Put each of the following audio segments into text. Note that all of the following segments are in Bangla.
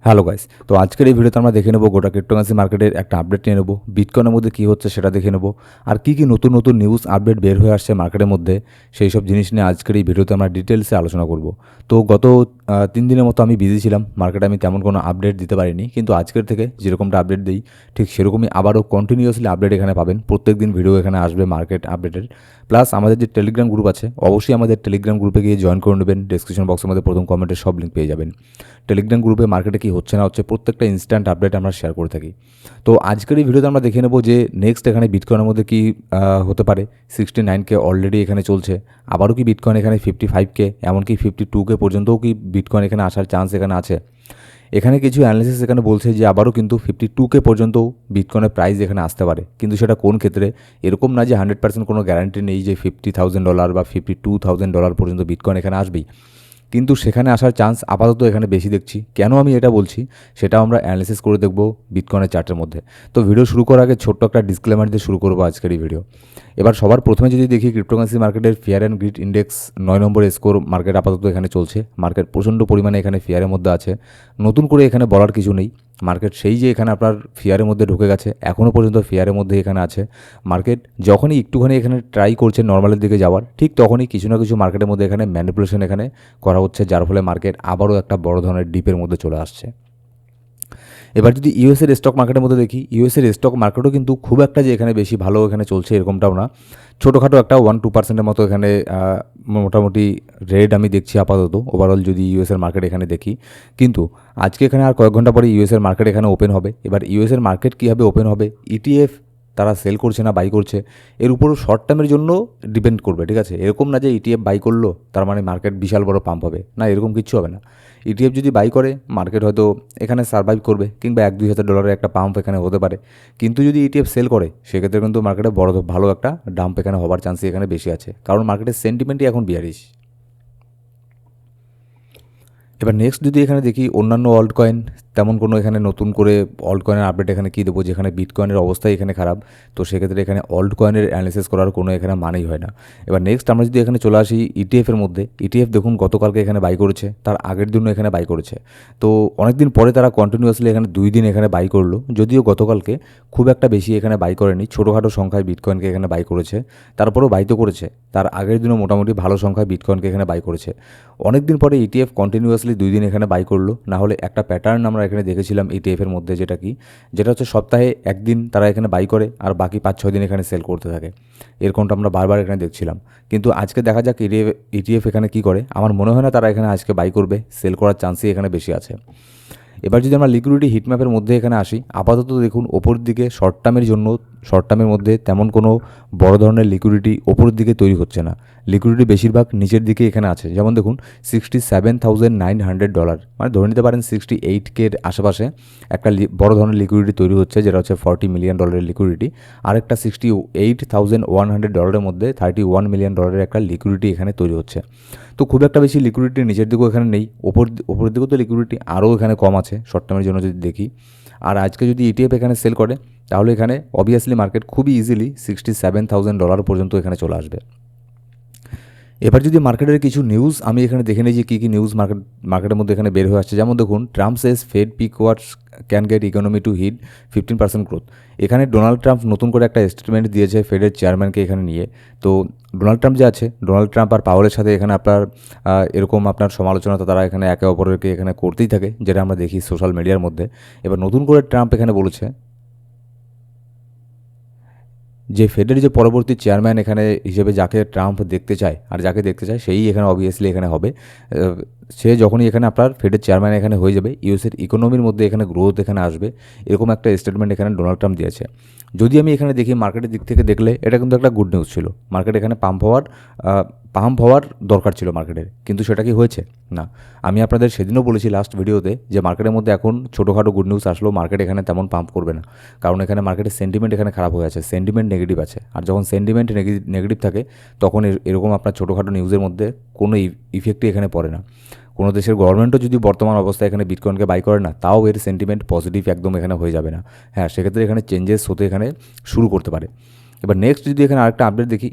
হ্যালো গাইস, তো আজকের এই ভিডিওতে আমরা দেখে নেব গোটা ক্রিপ্টোকারেন্সি মার্কেটের একটা আপডেট নিয়ে নেব, বিটকয়েনের মধ্যে কী হচ্ছে সেটা দেখে নেব, আর কী কী নতুন নতুন নিউজ আপডেট বের হয়ে আসছে মার্কেটের মধ্যে সেই সব জিনিস নিয়ে আজকের এই ভিডিওতে আমরা ডিটেলসে আলোচনা করব। তো গত 3 দিনের মতো আমি বিজি ছিলাম, মার্কেটে আমি তেমন কোনো আপডেট দিতে পারিনি, কিন্তু আজকের থেকে যেরকমটা আপডেট দিই ঠিক সেরকমই আবারও কন্টিনিউয়াসলি আপডেট এখানে পাবেন। প্রত্যেক দিন ভিডিও এখানে আসবে মার্কেট আপডেটের। প্লাস আমাদের যে টেলিগ্রাম গ্রুপ আছে, অবশ্যই আমাদের টেলিগ্রাম গ্রুপে গিয়ে জয়েন করে নেবেন। ডেসক্রিপশন বক্সের মধ্যে প্রথম কমেন্টে সব লিঙ্ক পেয়ে যাবেন। টেলিগ্রাম গ্রুপে মার্কেটে কী হচ্ছে না হচ্ছে প্রত্যেকটা ইনস্ট্যান্ট আপডেট আমরা শেয়ার করে থাকি। তো আজকের এই ভিডিওতে আমরা দেখে নেব যে নেক্সট এখানে বিটকয়েনের মধ্যে কী হতে পারে। 69K অলরেডি এখানে চলছে, আবারও কি বিটকয়েন এখানে 55K এমনকি 52K পর্যন্তও কি বিটকয়েন এখানে আসার চান্স এখানে আছে। এখানে কিছু অ্যানালিসিস এখানে বলছে যে আবারও কিন্তু 52K পর্যন্তও বিটকয়েনের প্রাইস এখানে আসতে পারে, কিন্তু সেটা কোন ক্ষেত্রে এরকম না যে 100% কোনো গ্যারান্টি নেই যে $50,000 বা $52,000 পর্যন্ত বিটকয়েন এখানে আসবেই, কিন্তু সেখানে আসার চান্স আপাতত এখানে বেশি দেখছি। কেন আমি এটা বলছি সেটাও আমরা অ্যানালিসিস করে দেখব বিটকয়েনের চার্টের মধ্যে। তো ভিডিও শুরু করার আগে ছোট্ট একটা ডিসক্লেমার দিয়ে শুরু করবো আজকের এই ভিডিও। এবার সবার প্রথমে যদি দেখি ক্রিপ্টোকারেন্সি মার্কেটের fear and greed index 9 number score market আপাতত এখানে চলছে। মার্কেট প্রচণ্ড পরিমাণে এখানে ফিয়ারের মধ্যে আছে, নতুন করে এখানে বলার কিছু নেই। মার্কেট সেই যে এখানে আপনার ফিয়ারের মধ্যে ঢুকে গেছে, এখনও পর্যন্ত ফিয়ারের মধ্যে এখানে আছে। মার্কেট যখনই একটুখানি এখানে ট্রাই করছে নর্মালের দিকে যাওয়ার, ঠিক তখনই কিছু না কিছু মার্কেটের মধ্যে এখানে ম্যানিপুলেশন এখানে করা হচ্ছে, যার ফলে মার্কেট আবারও একটা বড় ধরনের ডিপের মধ্যে চলে আসছে। এবার যদি ইউএসের স্টক মার্কেটের মধ্যে দেখি, ইউএসের স্টক মার্কেটও কিন্তু খুব একটা যে এখানে বেশি ভালো এখানে চলছে এরকমটাও না। ছোটোখাটো একটা 1-2% মতো এখানে মোটামুটি রেড আমি দেখছি আপাতত ওভারঅল যদি ইউএসের মার্কেট এখানে দেখি। কিন্তু আজকে এখানে আর কয়েক ঘন্টা পরে ইউএসের মার্কেট এখানে ওপেন হবে। এবার ইউএসের মার্কেট কীভাবে ওপেন হবে, ইটিএফ তারা সেল করছে না বাই করছে, এর উপরও শর্ট টার্মের জন্য ডিপেন্ড করবে। ঠিক আছে, এরকম না যে ইটিএফ বাই করলো তার মানে মার্কেট বিশাল বড় পাম্প হবে, না, এরকম কিচ্ছু হবে না। ইটিএফ যদি বাই করে মার্কেট হয়তো এখানে সার্ভাইভ করবে, কিংবা $1-2 হাজার একটা পাম্প এখানে হতে পারে। কিন্তু যদি ইটিএফ সেল করে সেক্ষেত্রে কিন্তু মার্কেটে বড় ভালো একটা ডাম্প এখানে হওয়ার চান্সই এখানে বেশি আছে, কারণ মার্কেটের সেন্টিমেন্টই এখন বিয়ারিশ। এবার নেক্সট যদি এখানে দেখি অন্যান্য অল্ট কয়েন, তেমন কোনো এখানে নতুন করে অল্ট কয়েনের আপডেট এখানে কী দেবো, যেখানে বিটকয়েনের অবস্থাই এখানে খারাপ, তো সেক্ষেত্রে এখানে অল্ট কয়েনের অ্যানালিসিস করার কোনো এখানে মানেই হয় না। এবার নেক্সট আমরা যদি এখানে চলে আসি ইটিএফের মধ্যে, ইটিএফ দেখুন গতকালকে এখানে বাই করেছে, তার আগের দিনও এখানে বাই করেছে। তো অনেক দিন পরে তারা কন্টিনিউয়াসলি এখানে 2 দিন এখানে বাই করলো, যদিও গতকালকে খুব একটা বেশি এখানে বাই করেনি, ছোটোখাটো সংখ্যায় বিটকয়েনকে এখানে বাই করেছে, তারপরেও বাই তো করেছে। তার আগের দিনও মোটামুটি ভালো সংখ্যায় বিটকয়েনকে এখানে বাই করেছে। অনেক দিন পরে ইটিএফ কন্টিনিউয়াসলি 2 দিন এখানে বাই করলো, না হলে একটা প্যাটার্ন আমরা এখানে দেখেছিলাম ইটিএফের মধ্যে, যেটা হচ্ছে সপ্তাহে একদিন তারা এখানে বাই করে আর বাকি 5-6 দিন এখানে সেল করতে থাকে। এরকমটা আমরা বারবার এখানে দেখছিলাম। কিন্তু আজকে দেখা যাক ইটিএফ এখানে কী করে। আমার মনে হয় না তারা এখানে আজকে বাই করবে, সেল করার চান্সই এখানে বেশি আছে। এবার যদি আমরা লিকুইডিটি হিটম্যাপের মধ্যে এখানে আসি, আপাতত দেখুন ওপর দিকে শর্ট টার্মের মধ্যে তেমন কোনো বড় ধরনের লিকুইডিটি ওপরের দিকে তৈরি হচ্ছে না। লিকুইডিটি বেশিরভাগ নিচের দিকে এখানে আছে। যেমন দেখুন $67,900, মানে ধরে নিতে পারেন 68K আশেপাশে একটা বড় ধরনের লিকুইডিটি তৈরি হচ্ছে, যেটা হচ্ছে $40 মিলিয়ন লিকুইডিটি। আরেকটা $68,100 মধ্যে $31 মিলিয়ন একটা লিকুইডিটি এখানে তৈরি হচ্ছে। তো খুব একটা বেশি লিকুইডিটি নিচের দিকেও এখানে নেই, ওপরের দিকেও তো লিকুইডিটি আরও এখানে কম আছে শর্ট টার্মের জন্য যদি দেখি। আর আজকে যদি ইটিএফ এখানে সেল করে তাহলে এখানে অবভিয়াসলি মার্কেট খুবই ইজিলি $67,000 পর্যন্ত এখানে চলে আসবে। এবার যদি মার্কেটের কিছু নিউজ আমি এখানে দেখে নিই যে কী কী নিউজ মার্কেটের মধ্যে এখানে বের হয়ে আসছে। যেমন দেখুন Trump says Fed pick Warsh can get economy to hit 15% growth. এখানে ডোনাল্ড ট্রাম্প নতুন করে একটা স্টেটমেন্ট দিয়েছে ফেডের চেয়ারম্যানকে এখানে নিয়ে। তো ডোনাল্ড ট্রাম্প আর পাওয়েলের সাথে এখানে আপনার এরকম আপনার সমালোচনা তো তারা এখানে একে অপরকে এখানে করতেই থাকে, যেটা আমরা দেখি সোশ্যাল মিডিয়ার মধ্যে। এবার নতুন করে ট্রাম্প এখানে বলেছে যে ফেডের যে পরবর্তী চেয়ারম্যান এখানে হিসেবে যাকে ট্রাম্প দেখতে চায় আর যাকে দেখতে চায় সেই এখানে অবভিয়াসলি এখানে হবে। সে যখনই এখানে আপনার ফেডের চেয়ারম্যান এখানে হয়ে যাবে, ইউএসের ইকোনমির মধ্যে এখানে গ্রোথ এখানে আসবে, এরকম একটা স্টেটমেন্ট এখানে ডোনাল্ড ট্রাম্প দিয়েছে। যদি আমি এখানে দেখি মার্কেটের দিক থেকে দেখলে এটা কিন্তু একটা গুড নিউজ ছিল। মার্কেট এখানে পাম্প হওয়ার দরকার ছিল মার্কেটের, কিন্তু সেটা কি হয়েছে? না। আমি আপনাদের সেদিনও বলেছি লাস্ট ভিডিওতে যে মার্কেটের মধ্যে এখন ছোটোখাটো গুড নিউজ আসলেও মার্কেট এখানে তেমন পাম্প করবে না, কারণ এখানে মার্কেটের সেন্টিমেন্ট এখানে খারাপ হয়ে আছে, সেন্টিমেন্ট নেগেটিভ আছে। আর যখন সেন্টিমেন্ট নেগেটিভ থাকে তখন এরকম আপনার ছোটোখাটো নিউজের মধ্যে কোনো ইফেক্টই এখানে পড়ে না। কোনো দেশের গভর্নমেন্টও যদি বর্তমান অবস্থায় এখানে বিটকয়েনকে বাই করে না, তাও এর সেন্টিমেন্ট পজিটিভ একদম এখানে হয়ে যাবে না। হ্যাঁ, সেক্ষেত্রে এখানে চেঞ্জেস হতে এখানে শুরু করতে পারে। এবার নেক্সট যদি এখানে আরেকটা আপডেট দেখি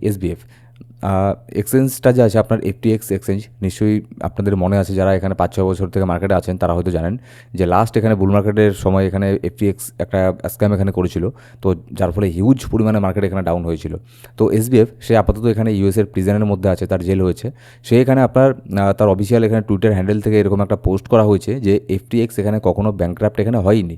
এক্সচেঞ্জটা যে আছে আপনার এফটিএক্স এক্সচেঞ্জ, নিশ্চয়ই আপনাদের মনে আছে যারা এখানে 5-6 বছর থেকে মার্কেটে আছেন তারা হয়তো জানেন যে লাস্ট এখানে বুল মার্কেটের সময় এখানে এফটিএক্স একটা স্ক্যাম এখানে করেছিল, তো যার ফলে হিউজ পরিমাণে মার্কেট এখানে ডাউন হয়েছিল। তো এসবিএফ সে আপাতত এখানে ইউএসের প্রিজনের মধ্যে আছে, তার জেল হয়েছে। সে এখানে আপনার তার অফিসিয়াল এখানে টুইটার হ্যান্ডেল থেকে এরকম একটা পোস্ট করা হয়েছে যে এফটিএক্স এখানে কখনো ব্যাংক্রাফ্ট এখানে হয়নি।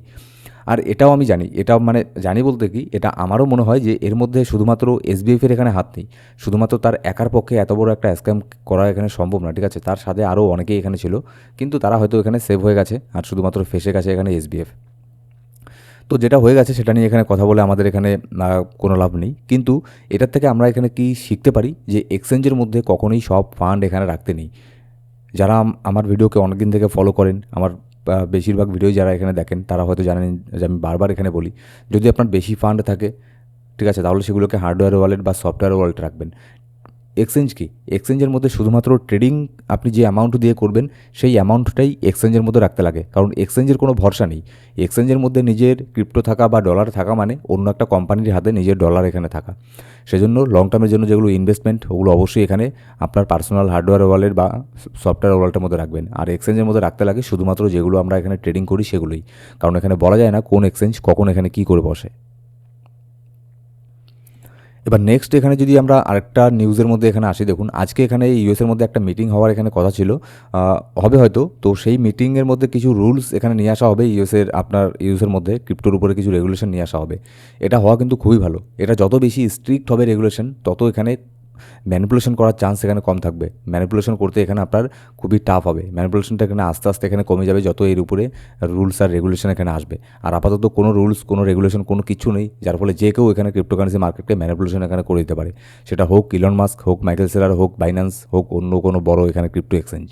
আর এটাও আমি জানি, এটাও মানে জানি বলতে কি, এটা আমারও মনে হয় যে এর মধ্যে শুধুমাত্র এসবিএফের এখানে হাত নেই, শুধুমাত্র তার একার পক্ষে এত বড় একটা স্ক্যাম করা এখানে সম্ভব না, ঠিক আছে। তার সাথে আরও অনেকেই এখানে ছিল, কিন্তু তারা হয়তো এখানে সেভ হয়ে গেছে আর শুধুমাত্র ফেসে গেছে এখানে এসবিএফ। তো যেটা হয়ে গেছে সেটা নিয়ে এখানে কথা বলে আমাদের এখানে কোনো লাভ নেই, কিন্তু এটার থেকে আমরা এখানে কি শিখতে পারি যে এক্সচেঞ্জের মধ্যে কখনোই সব ফান্ড এখানে রাখতে নেই। যারা আমার ভিডিওকে অনেকদিন থেকে ফলো করেন, আমার বেশিরভাগ ভিডিও যারা এখানে দেখেন তারা হয়তো জানেন যে আমি বারবার এখানে বলি, যদি আপনার বেশি ফান্ড থাকে, ঠিক আছে, তাহলে সেগুলোকে হার্ডওয়্যার ওয়ালেট বা সফটওয়্যার ওয়ালেট রাখবেন। এক্সচেঞ্জ কি, এক্সচেঞ্জের মধ্যে শুধুমাত্র ট্রেডিং আপনি যে অ্যামাউন্ট দিয়ে করবেন সেই অ্যামাউন্টটাই এক্সচেঞ্জের মধ্যে রাখতে লাগে, কারণ এক্সচেঞ্জের কোনো ভরসা নেই। এক্সচেঞ্জের মধ্যে নিজের ক্রিপ্টো থাকা বা ডলার থাকা মানে অন্য একটা কোম্পানির হাতে নিজের ডলার এখানে থাকা। সেজন্য লং টার্মের জন্য যেগুলো ইনভেস্টমেন্ট ওগুলো অবশ্যই এখানে আপনার পার্সোনাল হার্ডওয়্যার ওয়ালেট বা সফটওয়্যার ওয়ালেটের মধ্যে রাখবেন। আর এক্সচেঞ্জের মধ্যে রাখতে লাগে শুধুমাত্র যেগুলো আমরা এখানে ট্রেডিং করি সেগুলোই, কারণ এখানে বলা যায় না কোন এক্সচেঞ্জ কখন এখানে কী করে বসে। এবার নেক্সট এখানে যদি আমরা আরেকটা নিউজের মধ্যে এখানে আসি, দেখুন আজকে এখানে ইউএসের মধ্যে একটা মিটিং হওয়ার এখানে কথা ছিল, হবে হয়তো। তো সেই মিটিংয়ের মধ্যে কিছু রুলস এখানে নিয়ে আসা হবে, ইউএসের মধ্যে ক্রিপ্টোর উপরে কিছু রেগুলেশন নিয়ে আসা হবে। এটা হওয়া কিন্তু খুবই ভালো, এটা যত বেশি স্ট্রিক্ট হবে রেগুলেশন তত এখানে ম্যানিপুলেশন করার চান্স এখানে কম থাকবে। ম্যানিপুলেশন করতে এখানে আপনার খুবই টাফ হবে, ম্যানিপুলেশনটা এখানে আস্তে আস্তে এখানে কমে যাবে যত এর উপরে রুলস আর রেগুলেশন এখানে আসবে। আর আপাতত কোনো রুলস, কোনো রেগুলেশন, কোনো কিছু নেই, যার ফলে যে কেউ এখানে ক্রিপ্টোকারেন্সি মার্কেটকে ম্যানিপুলেশন এখানে করে দিতে পারে, সেটা হোক ইলন মাস্ক, হোক মাইকেল সেলার, হোক বাইন্যান্স, হোক অন্য কোনো বড় এখানে ক্রিপ্টো এক্সচেঞ্জ।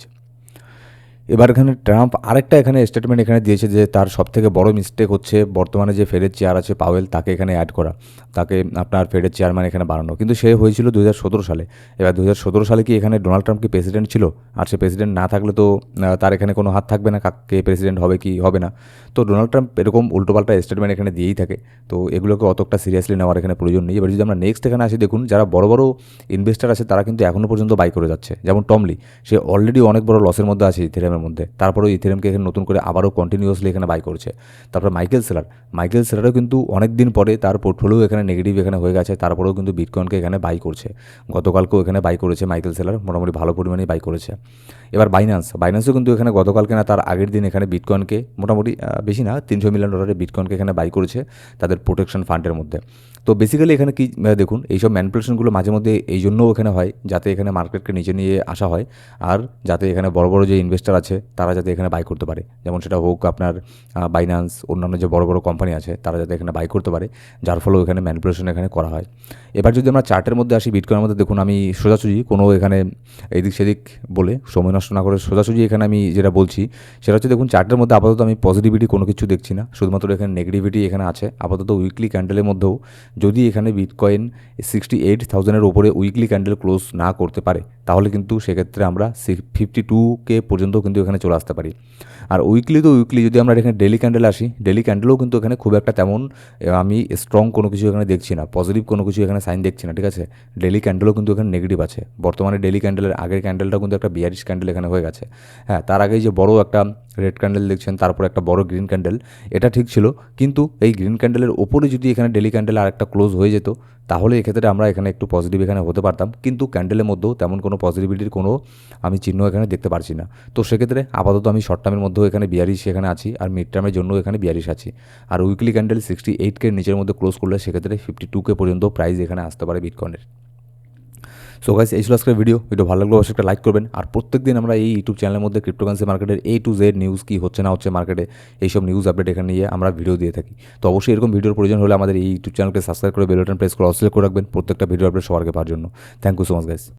এবার এখানে ট্রাম্প আরেকটা এখানে স্টেটমেন্ট এখানে দিয়েছে যে তার সবথেকে বড় মিস্টেক হচ্ছে বর্তমানে যে ফেডের চেয়ার আছে পাওয়েল, তাকে এখানে অ্যাড করা, তাকে আপনার ফেডের চেয়ারম্যান এখানে বানানো, কিন্তু সে হয়েছিল 2017 সালে। এবার 2017 সালে কি এখানে ডোনাল্ড ট্রাম্প কি প্রেসিডেন্ট ছিল? আর সে প্রেসিডেন্ট না থাকলে তো তার এখানে কোনো হাত থাকবে না কে প্রেসিডেন্ট হবে কি হবে না। তো ডোনাল্ড ট্রাম্প এরকম উল্টোপাল্টা স্টেটমেন্ট এখানে দিয়েই থাকে, তো এগুলোকে অতটা সিরিয়াসলি নেওয়ার এখানে প্রয়োজন নেই। এবার যদি আমরা নেক্সট এখানে আসি, দেখুন যারা বড় বড় ইনভেস্টার আছে তারা কিন্তু এখনও পর্যন্ত বাই করে যাচ্ছে, যেমন টমলি, সে অলরেডি অনেক বড় লসের মধ্যে আছে ইথেরিয়ামের মধ্যে, তারপরেও ইথেরিয়ামকে এখানে নতুন করে আবারও কন্টিনিউয়াসলি এখানে বাই করছে। তারপর মাইকেল সেলারও কিন্তু অনেক দিন পরে তার পোর্টফোলিও এখানে নেগেটিভ এখানে হয়ে গেছে, তারপরেও কিন্তু বিটকয়েনকে এখানে বাই করছে। গতকালকেও এখানে বাই করেছে মাইকেল সেলার, মোটামুটি ভালো পরিমাণেই বাই করেছে। এবার বাইন্যান্সও কিন্তু এখানে গতকালকে না তার আগের দিন এখানে বিটকয়েনকে মোটামুটি বেশি না $300 মিলিয়ন বিটকয়েনকে এখানে বাই করেছে তাদের প্রোটেকশন ফান্ডের মধ্যে। তো বেসিক্যালি এখানে কি দেখুন, এইসব ম্যানিপুলেশনগুলো মাঝে মধ্যে এই জন্যও এখানে হয় যাতে এখানে মার্কেটকে নিচে নিয়ে আসা হয়, আর যাতে এখানে বড় বড় যে ইনভেস্টার আছে তারা যাতে এখানে বাই করতে পারে, যেমন সেটা হোক আপনার বাইন্যান্স, অন্যান্য যে বড় বড় কোম্পানি আছে তারা যাতে এখানে বাই করতে পারে, যার ফলেও এখানে ম্যানিপুলেশন এখানে করা হয়। এবার যদি আমরা চার্টের মধ্যে আসি, বিটকয়েনের মধ্যে দেখুন আমি সোজাসুজি কোনো এখানে এদিক সেদিক বলে সময় নষ্ট না করে সোজাসুজি এখানে আমি যেটা বলছি সেটা হচ্ছে, দেখুন চার্টের মধ্যে আপাতত আমি পজিটিভিটি কোনো কিছু দেখছি না, শুধুমাত্র এখানে নেগেটিভিটি এখানে আছে আপাতত। উইকলি ক্যান্ডেলের মধ্যেও যদি এখানে বিটকয়েন 68,000-এর ওপরে উইকলি ক্যান্ডেল ক্লোজ না করতে পারে তাহলে কিন্তু সেক্ষেত্রে আমরা 52K পর্যন্ত কিন্তু এখানে চলে আসতে পারি। আর উইকলি যদি আমরা এখানে ডেলি ক্যান্ডেলে আসি, ডেলি ক্যান্ডেলও কিন্তু এখানে খুব একটা তেমন আমি স্ট্রং কোনো কিছু এখানে দেখছি না, পজিটিভ কোনো কিছু এখানে সাইন দেখছি না, ঠিক আছে। ডেলি ক্যান্ডেলও কিন্তু এখানে নেগেটিভ আছে। বর্তমানে ডেলি ক্যান্ডেলের আগের ক্যান্ডেলটাও কিন্তু একটা বিয়ারিশ ক্যান্ডেল এখানে হয়ে গেছে। হ্যাঁ, তার আগেই যে বড় একটা রেড ক্যান্ডেল দেখছেন, তারপর একটা বড় গ্রিন ক্যান্ডেল, এটা ঠিক ছিল, কিন্তু এই গ্রিন ক্যান্ডেলের ওপরে যদি এখানে ডেলি ক্যান্ডেল আর একটা ক্লোজ হয়ে যেত তাহলে এক্ষেত্রে আমরা এখানে একটু পজিটিভ এখানে হতে পারতাম, কিন্তু ক্যান্ডেলের মধ্যেও তেমন কোনো পজিটিভিটির কোনো আমি চিহ্ন এখানে দেখতে পারছি না। তো সেক্ষেত্রে আপাতত আমি শর্ট টার্মের মধ্যেও এখানে বিয়ারিশ এখানে আছি, আর মিড টার্মের জন্য এখানে বিয়ারিশ আছি। আর উইকলি ক্যান্ডেল 68K নিচের মধ্যে ক্লোজ করলে সেক্ষেত্রে 52K পর্যন্ত প্রাইস এখানে আসতে পারে বিটকয়েনের। সো গাইস, এই ছিল আজকের ভিডিও ভালো লাগলে অবশ্যই একটা লাইক করবেন। আর প্রত্যেকদিন আমরা এই ইউটিউব চ্যানেলের মধ্যে ক্রিপ্টোকারেন্সি মার্কেটের A to Z নিউজ কী হচ্ছে না হচ্ছে মার্কেটে, এইসব নিউজ আপডেট এখানে নিয়ে আমরা ভিডিও দিয়ে থাকি। তো অবশ্যই এরকম ভিডিওর প্রয়োজন হলে আমাদের এই ইউটিউব চ্যানেলকে সাবস্ক্রাইব করে বেল বাটন প্রেস করে অল সিলেক্ট করে রাখবেন প্রত্যেকটা ভিডিও আপডেট সবার আগে পাওয়ার জন্য। Thank you so much guys.